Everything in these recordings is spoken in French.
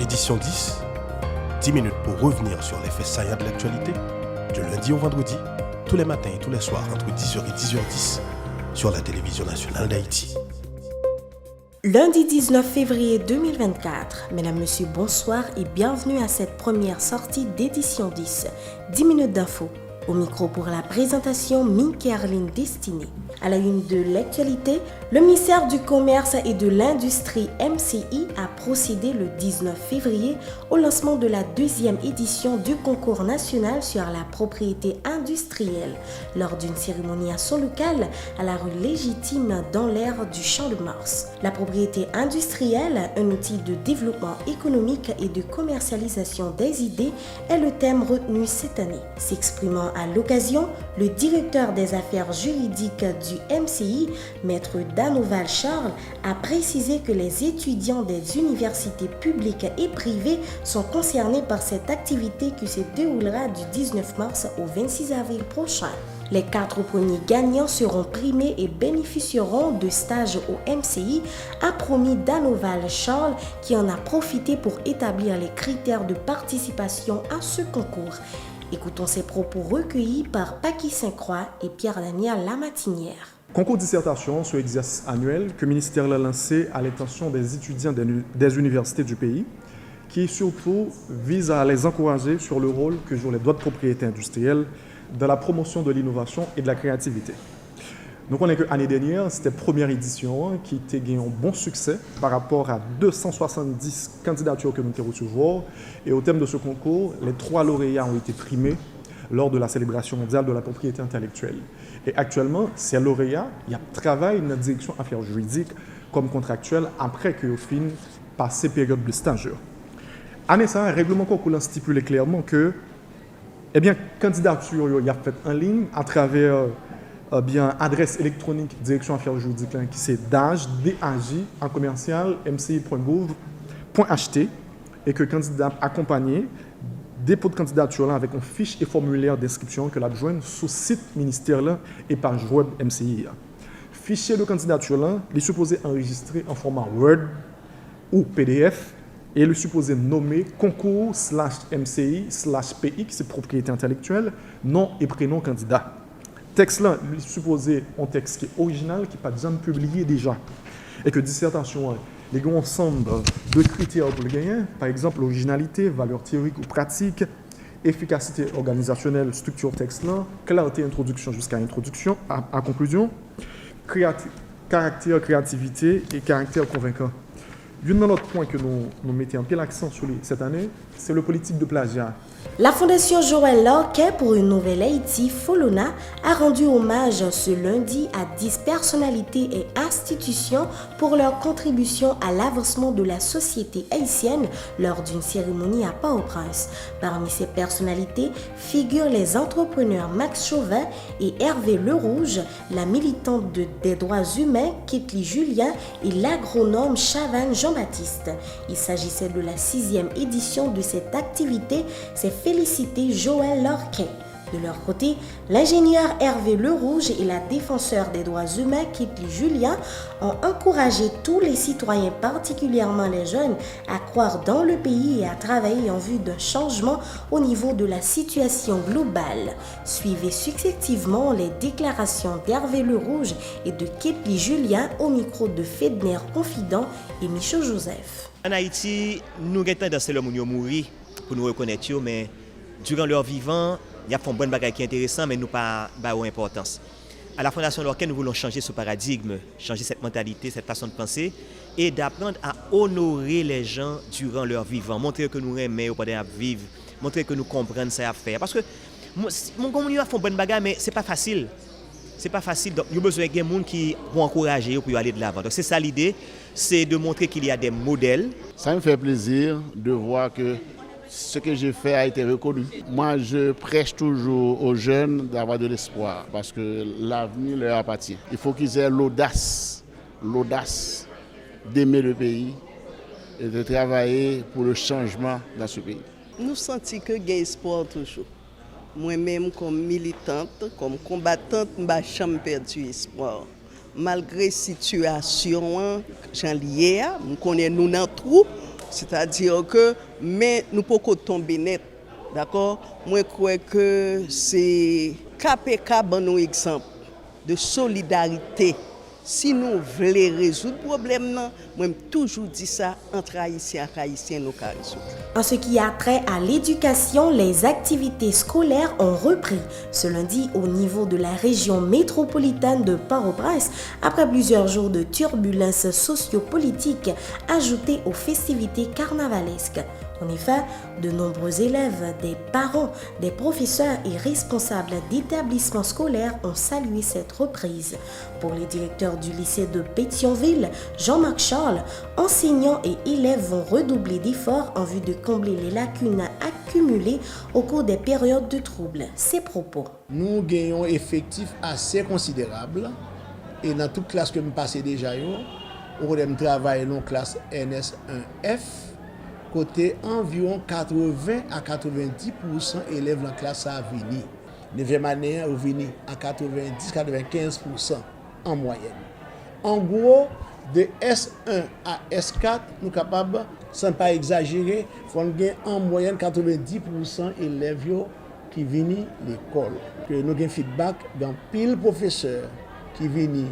Édition 10, 10 minutes pour revenir sur les faits saillants de l'actualité, du lundi au vendredi, tous les matins et tous les soirs entre 10h et 10h10 sur la télévision nationale d'Haïti. Lundi 19 février 2024, mesdames, messieurs, bonsoir et bienvenue à cette première sortie d'édition 10, 10 minutes d'info. Au micro pour la présentation, Minkerline Destinée. À la une de l'actualité, le ministère du Commerce et de l'Industrie MCI a procédé le 19 février au lancement de la deuxième édition du concours national sur la propriété industrielle lors d'une cérémonie à son local à la rue Légitime dans l'aire du Champ de Mars. La propriété industrielle, un outil de développement économique et de commercialisation des idées, est le thème retenu cette année. S'exprimant à l'occasion, le directeur des affaires juridiques du MCI, Maître Danoval Charles, a précisé que les étudiants des universités publiques et privées sont concernés par cette activité qui se déroulera du 19 mars au 26 avril prochain. Les 4 premiers gagnants seront primés et bénéficieront de stages au MCI, a promis Danoval Charles, qui en a profité pour établir les critères de participation à ce concours. Écoutons ces propos recueillis par Paki Saint-Croix et Pierre-Daniel Lamatinière. Concours dissertation sur exercice annuel que le ministère a lancé à l'intention des étudiants des universités du pays, qui surtout vise à les encourager sur le rôle que jouent les droits de propriété industrielle dans la promotion de l'innovation et de la créativité. Donc on est que l'année dernière, c'était la première édition qui a gagné un bon succès par rapport à 270 candidatures que nous avons recevoir. Et au thème de ce concours, les 3 lauréats ont été primés lors de la célébration mondiale de la propriété intellectuelle. Et actuellement, ces lauréats, ils travaillent dans la direction affaires juridiques comme contractuels après qu'ils ont passé période de stage. Année ça, un règlement concours stipule clairement que candidature il a fait en ligne à travers adresse électronique direction affaires juridiques qui c'est DAJ en commercial mci.gouv.ht et que candidat accompagné dépôt de candidature là avec une fiche et formulaire d'inscription que la joindre sur site ministère là et page web MCI. Fichier de candidature là, il est supposé enregistrer en format Word ou PDF et il est supposé nommer concours/MCI/PI, c'est propriété intellectuelle, nom et prénom candidat. Texte là, il est supposé un texte qui est original, qui n'est pas déjà publié déjà. Et que dissertation, les grands ensemble de critères pour le gagner, par exemple l'originalité, valeur théorique ou pratique, efficacité organisationnelle, structure texte là, clarté introduction jusqu'à introduction, à conclusion, caractère créativité et caractère convaincant. Un autre point que nous mettons un peu l'accent sur cette année, c'est le politique de plagiat. La Fondation Joël Lorquet pour une nouvelle Haïti, Folona, a rendu hommage ce lundi à 10 personnalités et institutions pour leur contribution à l'avancement de la société haïtienne lors d'une cérémonie à Port-au-Prince. Parmi ces personnalités figurent les entrepreneurs Max Chauvin et Hervé Lerouge, la militante des droits humains Ketli Julien et l'agronome Chavannes Jean-Baptiste. Il s'agissait de la 6e édition de cette activité. C'est félicité Joël Lorquet. De leur côté, l'ingénieur Hervé Lerouge et la défenseure des droits humains Ketli Julien ont encouragé tous les citoyens, particulièrement les jeunes, à croire dans le pays et à travailler en vue d'un changement au niveau de la situation globale. Suivez successivement les déclarations d'Hervé Lerouge et de Ketli Julien au micro de Fedner Confident et Michaud Joseph. En Haïti, nous avons tendance à mourir pour nous reconnaître, mais durant leur vivant, il y a une bonne bagaille qui est intéressante, mais nous pas d'importance. À la Fondation Lorquet, nous voulons changer ce paradigme, changer cette mentalité, cette façon de penser, et d'apprendre à honorer les gens durant leur vivant, montrer que nous aimons pendant vivre, montrer que nous comprenons ce à faire. Parce que mon communauté a fait une bonne bagaille, mais c'est pas facile. C'est pas facile. Donc, il y a besoin de gens qui vont encourager pour aller de l'avant. Donc, c'est ça l'idée, c'est de montrer qu'il y a des modèles. Ça me fait plaisir de voir que ce que j'ai fait a été reconnu. Moi, je prêche toujours aux jeunes d'avoir de l'espoir parce que l'avenir leur appartient. Il faut qu'ils aient l'audace d'aimer le pays et de travailler pour le changement dans ce pays. Nous sentons que il y a espoir toujours. Moi-même, comme militante, comme combattante, je n'ai jamais perdu espoir. Malgré la situation, j'en lié, nous connaissons nous dans trou, C'est-à-dire que, mais nous ne pouvons pas tomber net. D'accord? Moi, je crois que c'est KPK, bon exemple de solidarité. Si nous voulons résoudre le problème, moi, j'ai toujours dit ça, entre Haïtiens et Haïtiens, nous pouvons résoudre. En ce qui a trait à l'éducation, les activités scolaires ont repris ce lundi au niveau de la région métropolitaine de Port-au-Prince après plusieurs jours de turbulences sociopolitiques ajoutées aux festivités carnavalesques. En effet, de nombreux élèves, des parents, des professeurs et responsables d'établissements scolaires ont salué cette reprise. Pour les directeurs du lycée de Pétionville, Jean-Marc Charles, enseignants et élèves vont redoubler d'efforts en vue de combler les lacunes accumulées au cours des périodes de troubles. Ces propos. Nous gagnons un effectif assez considérable et dans toute classe que nous passons déjà, on travaille dans la classe NS1F. Côté environ 80 à 90% élèves dans la classe à venir. 9e année, on vient à 90-95% en moyenne. En gros, de S1 à S4, nous sommes capables, sans pas exagérer, il faut gagner en moyenne 90% élèves qui viennent à l'école. Nous avons feedback dans pile professeurs qui viennent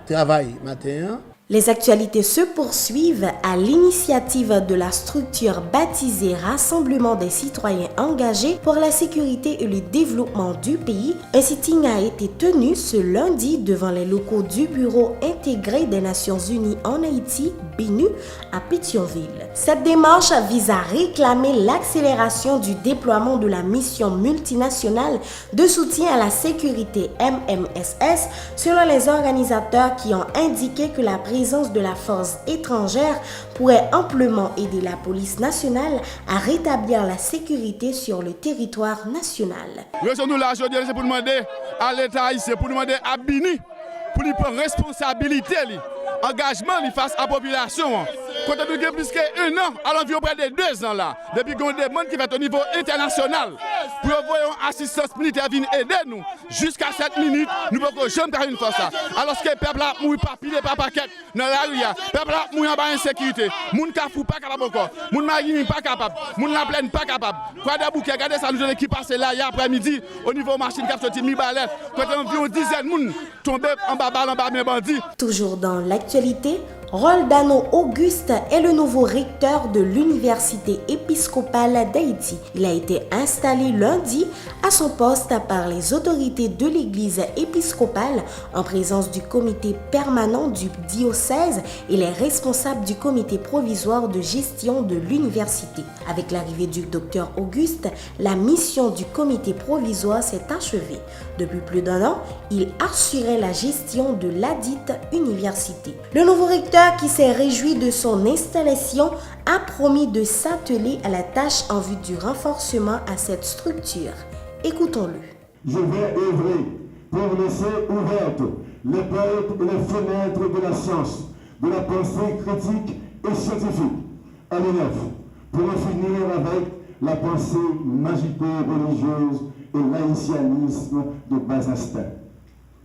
travailler matin. Les actualités se poursuivent à l'initiative de la structure baptisée Rassemblement des citoyens engagés pour la sécurité et le développement du pays. Un sitting a été tenu ce lundi devant les locaux du Bureau intégré des Nations Unies en Haïti, BINU, à Pétionville. Cette démarche vise à réclamer l'accélération du déploiement de la mission multinationale de soutien à la sécurité MMSS, selon les organisateurs qui ont indiqué que la présence de la force étrangère pourrait amplement aider la police nationale à rétablir la sécurité sur le territoire national. Nous là aujourd'hui, c'est pour demander à l'État haïtien, pour demander à Bini, pour lui prendre responsabilité, engagement face à la population. Quand nous avons plus qu'un an, à l'environ près de 2 ans là, depuis qu'on demande qui va être au niveau international, pour avoir une assistance militaire venir aider nous, jusqu'à 7 minutes, nous ne pouvons jamais faire une fois ça. Alors que le peuple a mouillé par pile par paquet dans la rue, le peuple a mouillé en bas d'insécurité, moun kafou pas capable encore, moun marine pas capable, moun la plaine pas capable. Quoi d'abouquet, regardez ça, nous qui passe là hier après-midi au niveau machine qui a sorti mi balai, quand environ 10 moun tombé en bas balle en bas mes bandits. Toujours dans l'actualité, Roldano Auguste est le nouveau recteur de l'Université épiscopale d'Haïti. Il a été installé lundi à son poste par les autorités de l'Église épiscopale en présence du comité permanent du diocèse et les responsables du comité provisoire de gestion de l'université. Avec l'arrivée du docteur Auguste, la mission du comité provisoire s'est achevée. Depuis plus d'1 an, il assurait la gestion de ladite université. Le nouveau recteur qui s'est réjoui de son installation a promis de s'atteler à la tâche en vue du renforcement à cette structure. Écoutons-le. Je vais œuvrer pour laisser ouvertes les portes et les fenêtres de la science, de la pensée critique et scientifique à l'UNEF, pour en finir avec la pensée magico-religieuse et l'haïtianisme de bas instinct,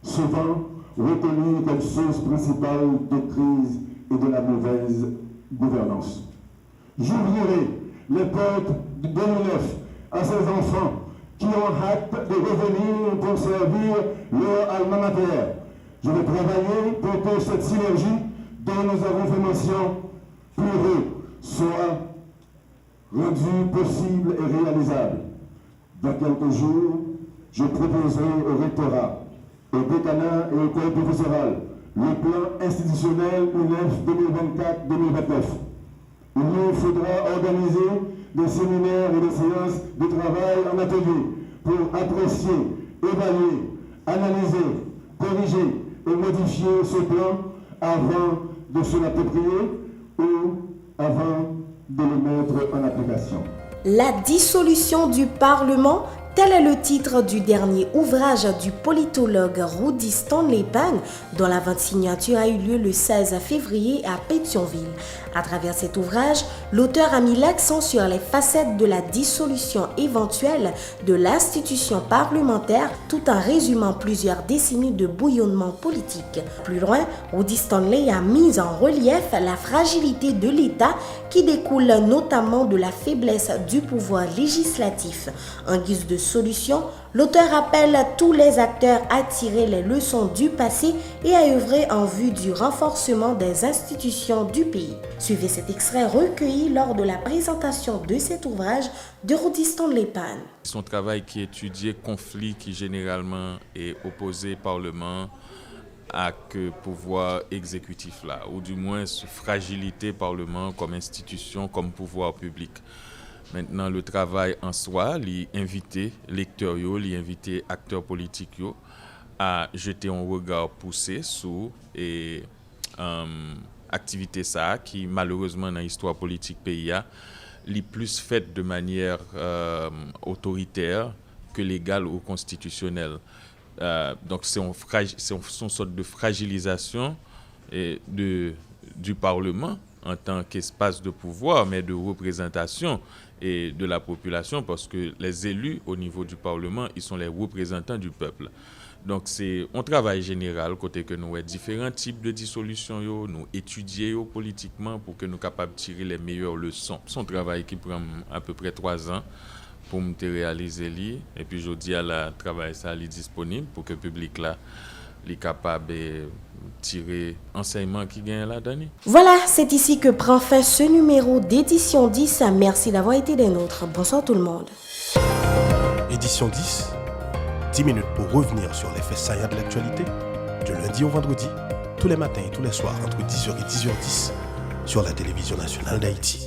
souvent reconnu comme source principale de crise et de la mauvaise gouvernance. J'ouvrirai les portes de l'UNEF à ces enfants qui ont hâte de revenir pour servir leur alma mater. Je vais travailler pour que cette synergie dont nous avons fait mention pour eux soit rendue possible et réalisable. Dans quelques jours, je proposerai au rectorat, au décanat et au corps professoral le plan institutionnel UNEF 2024-2029. Il nous faudra organiser des séminaires et des séances de travail en atelier pour apprécier, évaluer, analyser, corriger et modifier ce plan avant de se l'approprier ou avant de le mettre en application. La dissolution du Parlement Tel est le titre du dernier ouvrage du politologue Rudy Stanley Pan, dont la vente signature a eu lieu le 16 février à Pétionville. À travers cet ouvrage, l'auteur a mis l'accent sur les facettes de la dissolution éventuelle de l'institution parlementaire tout en résumant plusieurs décennies de bouillonnement politique. Plus loin, Rudy Stanley a mis en relief la fragilité de l'État qui découle notamment de la faiblesse du pouvoir législatif. En guise de solution, l'auteur appelle tous les acteurs à tirer les leçons du passé et à œuvrer en vue du renforcement des institutions du pays. Suivez cet extrait recueilli lors de la présentation de cet ouvrage de Rudy Stanley Pan. Son travail qui étudiait conflit qui généralement est opposé Parlement avec pouvoir exécutif là, ou du moins fragilité Parlement comme institution, comme pouvoir public. Maintenant, le travail en soi, l'inviter lecteurs, l'inviter acteurs politiques à jeter un regard poussé sur activité ça qui malheureusement dans l'histoire politique pays est plus faite de manière autoritaire que légale ou constitutionnelle. Donc c'est une sorte de fragilisation du Parlement en tant qu'espace de pouvoir, mais de représentation et de la population, parce que les élus au niveau du Parlement, ils sont les représentants du peuple. Donc c'est un travail général côté que nous avons différents types de dissolution, nous étudier politiquement pour que nous soyons capables de tirer les meilleures leçons. C'est un travail qui prend à peu près 3 ans pour me réaliser li, et puis je dis à la travail ça est disponible pour que le public là est capable de tirer enseignement qui gagne là-dedans. Voilà, c'est ici que prend fin ce numéro d'édition 10. Merci d'avoir été des nôtres. Bonsoir tout le monde. Édition 10, 10 minutes pour revenir sur les faits saillants de l'actualité, du lundi au vendredi, tous les matins et tous les soirs entre 10h et 10h10 sur la télévision nationale d'Haïti.